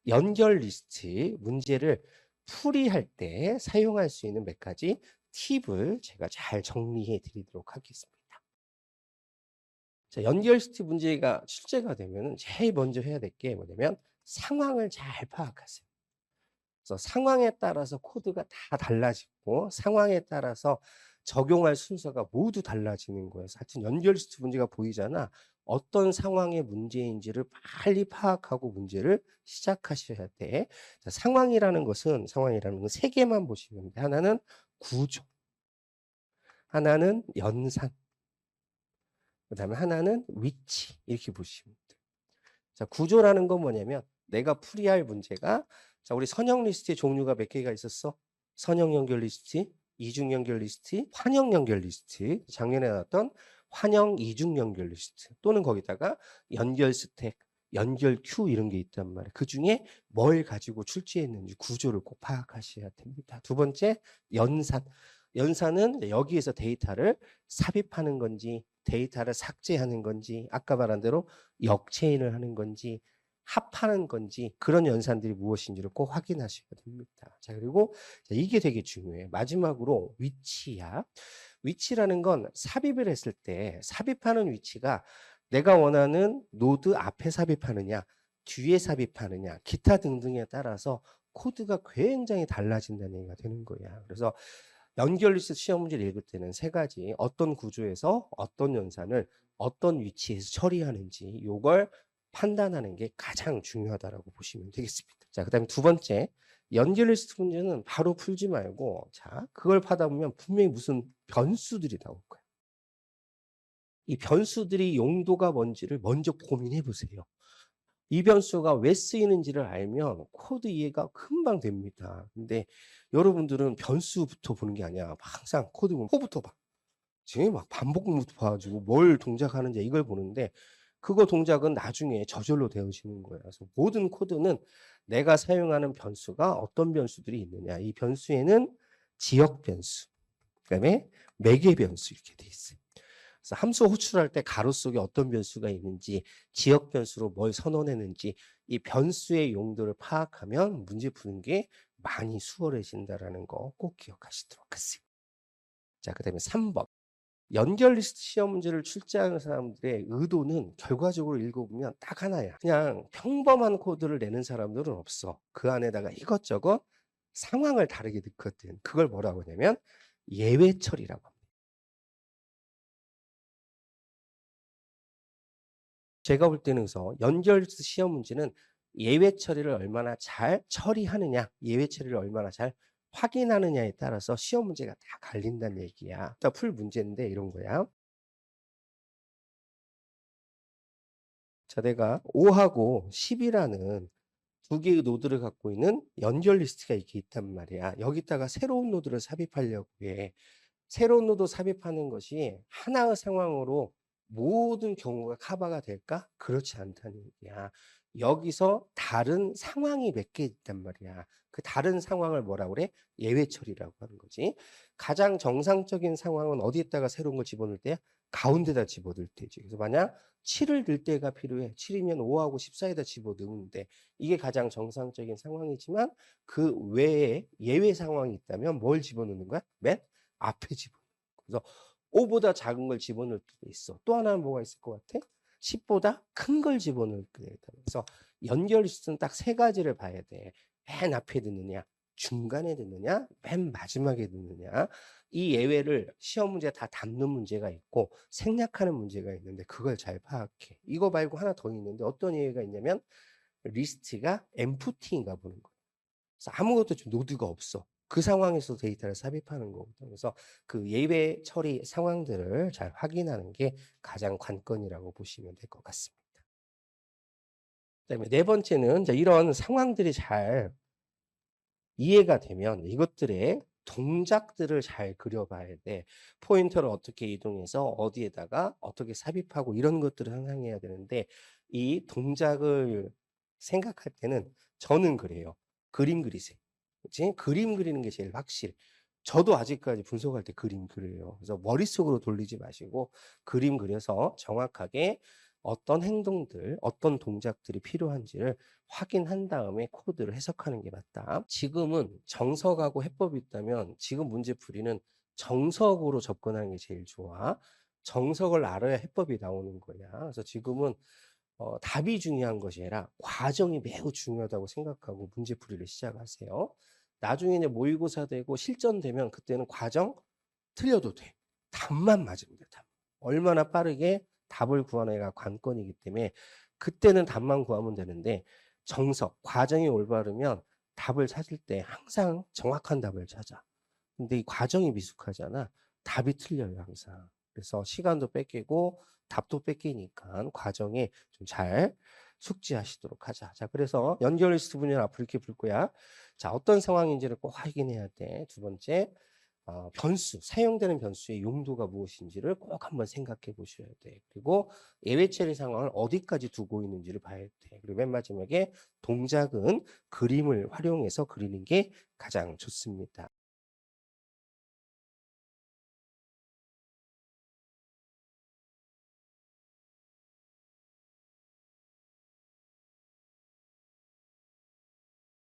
연결 리스트 문제를 풀이할 때 사용할 수 있는 몇 가지 팁을 제가 잘 정리해 드리도록 하겠습니다. 자, 연결 리스트 문제가 출제가 되면은 제일 먼저 해야 될 게 뭐냐면 상황을 잘 파악하세요. 그래서 상황에 따라서 코드가 다 달라지고 상황에 따라서 적용할 순서가 모두 달라지는 거예요. 하여튼 연결 리스트 문제가 보이잖아. 어떤 상황의 문제인지를 빨리 파악하고 문제를 시작하셔야 돼. 자, 상황이라는 건 세 개만 보시면 돼. 하나는 구조, 하나는 연산, 그다음에 하나는 위치 이렇게 보시면 돼요. 자, 구조라는 건 뭐냐면 내가 풀이할 문제가 자, 우리 선형 리스트의 종류가 몇 개가 있었어? 선형 연결 리스트, 이중 연결 리스트, 환형 연결 리스트. 작년에 나왔던 환형 이중 연결 리스트 또는 거기다가 연결 스택, 연결 큐 이런 게 있단 말이에요. 그중에 뭘 가지고 출제했는지 구조를 꼭 파악하셔야 됩니다. 두 번째, 연산. 연산은 여기에서 데이터를 삽입하는 건지 데이터를 삭제하는 건지 아까 말한 대로 역체인을 하는 건지 합하는 건지 그런 연산들이 무엇인지를 꼭 확인하셔야 됩니다. 자, 그리고 이게 되게 중요해요. 마지막으로 위치야. 위치라는 건 삽입을 했을 때 삽입하는 위치가 내가 원하는 노드 앞에 삽입하느냐, 뒤에 삽입하느냐, 기타 등등에 따라서 코드가 굉장히 달라진다는 얘기가 되는 거야. 그래서 연결 리스트 시험 문제를 읽을 때는 세 가지 어떤 구조에서 어떤 연산을 어떤 위치에서 처리하는지 요걸 판단하는 게 가장 중요하다라고 보시면 되겠습니다. 자, 그다음에 두 번째, 연결 리스트 문제는 바로 풀지 말고 자, 그걸 파다 보면 분명히 무슨 변수들이 나올 거예요. 이 변수들이 용도가 뭔지를 먼저 고민해 보세요. 이 변수가 왜 쓰이는지를 알면 코드 이해가 금방 됩니다. 근데 여러분들은 변수부터 보는 게 아니야. 항상 코드 보면 코부터 봐. 지금 막 반복부터 봐가지고 뭘 동작하는지 이걸 보는데 그거 동작은 나중에 저절로 되어지는 거예요. 그래서 모든 코드는 내가 사용하는 변수가 어떤 변수들이 있느냐. 이 변수에는 지역 변수, 그다음에 매개 변수 이렇게 돼 있어요. 그래서 함수 호출할 때 가로 속에 어떤 변수가 있는지, 지역 변수로 뭘 선언했는지 이 변수의 용도를 파악하면 문제 푸는 게 많이 수월해진다라는 거 꼭 기억하시도록 하세요. 자, 그다음에 3번. 연결 리스트 시험 문제를 출제하는 사람들의 의도는 결과적으로 읽어보면 딱 하나야. 그냥 평범한 코드를 내는 사람들은 없어. 그 안에다가 이것저것 상황을 다르게 넣거든. 그걸 뭐라고 하냐면 예외 처리라고 합니다. 제가 볼 때는 그래서 연결 리스트 시험 문제는 예외 처리를 얼마나 잘 처리하느냐, 예외 처리를 얼마나 잘 확인하느냐에 따라서 시험 문제가 다 갈린다는 얘기야. 자, 풀 문제인데 이런 거야. 자, 내가 5하고 10이라는 두 개의 노드를 갖고 있는 연결 리스트가 이렇게 있단 말이야. 여기다가 새로운 노드를 삽입하려고 해. 새로운 노드 삽입하는 것이 하나의 상황으로 모든 경우가 커버가 될까? 그렇지 않다는 얘기야. 여기서 다른 상황이 몇 개 있단 말이야. 그 다른 상황을 뭐라고 그래? 예외 처리라고 하는 거지. 가장 정상적인 상황은 어디에다가 새로운 걸 집어넣을 때야? 가운데다 집어넣을 때지. 그래서 만약 7을 넣을 때가 필요해. 7이면 5하고 14에다 집어넣는데 이게 가장 정상적인 상황이지만 그 외에 예외 상황이 있다면 뭘 집어넣는 거야? 맨 앞에 집어넣는 거야. 그래서 5보다 작은 걸 집어넣을 때도 있어. 또 하나는 뭐가 있을 것 같아? 10보다 큰 걸 집어넣을 때가 있다. 그래서 연결 리스트는 딱 세 가지를 봐야 돼. 맨 앞에 듣느냐, 중간에 듣느냐, 맨 마지막에 듣느냐. 이 예외를 시험 문제 다 담는 문제가 있고 생략하는 문제가 있는데 그걸 잘 파악해. 이거 말고 하나 더 있는데 어떤 예외가 있냐면 리스트가 empty인가 보는 거예요. 그래서 아무것도 지금 노드가 없어. 그 상황에서 데이터를 삽입하는 거거든요. 그래서 그 예외 처리 상황들을 잘 확인하는 게 가장 관건이라고 보시면 될 것 같습니다. 그다음에 네 번째는 이제 이런 상황들이 잘 이해가 되면 이것들의 동작들을 잘 그려봐야 돼. 포인터를 어떻게 이동해서 어디에다가 어떻게 삽입하고 이런 것들을 상상해야 되는데 이 동작을 생각할 때는 저는 그래요. 그림 그리세요. 그치? 그림 그리는 게 제일 확실해. 저도 아직까지 분석할 때 그림 그려요. 그래서 머릿속으로 돌리지 마시고 그림 그려서 정확하게 어떤 행동들, 어떤 동작들이 필요한지를 확인한 다음에 코드를 해석하는 게 맞다. 지금은 정석하고 해법이 있다면 지금 문제풀이는 정석으로 접근하는 게 제일 좋아. 정석을 알아야 해법이 나오는 거야. 그래서 지금은 답이 중요한 것이 아니라 과정이 매우 중요하다고 생각하고 문제풀이를 시작하세요. 나중에 이제 모의고사 되고 실전되면 그때는 과정 틀려도 돼. 답만 맞으면 돼, 답. 얼마나 빠르게 답을 구하느냐가 관건이기 때문에 그때는 답만 구하면 되는데 정석, 과정이 올바르면 답을 찾을 때 항상 정확한 답을 찾아. 근데 이 과정이 미숙하잖아. 답이 틀려요, 항상. 그래서 시간도 뺏기고 답도 뺏기니까 과정에 좀 잘 숙지하시도록 하자. 자, 그래서 연결 리스트 분열 앞으로 이렇게 불 거야. 자, 어떤 상황인지를 꼭 확인해야 돼. 두 번째, 변수, 사용되는 변수의 용도가 무엇인지를 꼭 한번 생각해 보셔야 돼. 그리고 예외 처리 상황을 어디까지 두고 있는지를 봐야 돼. 그리고 맨 마지막에 동작은 그림을 활용해서 그리는 게 가장 좋습니다.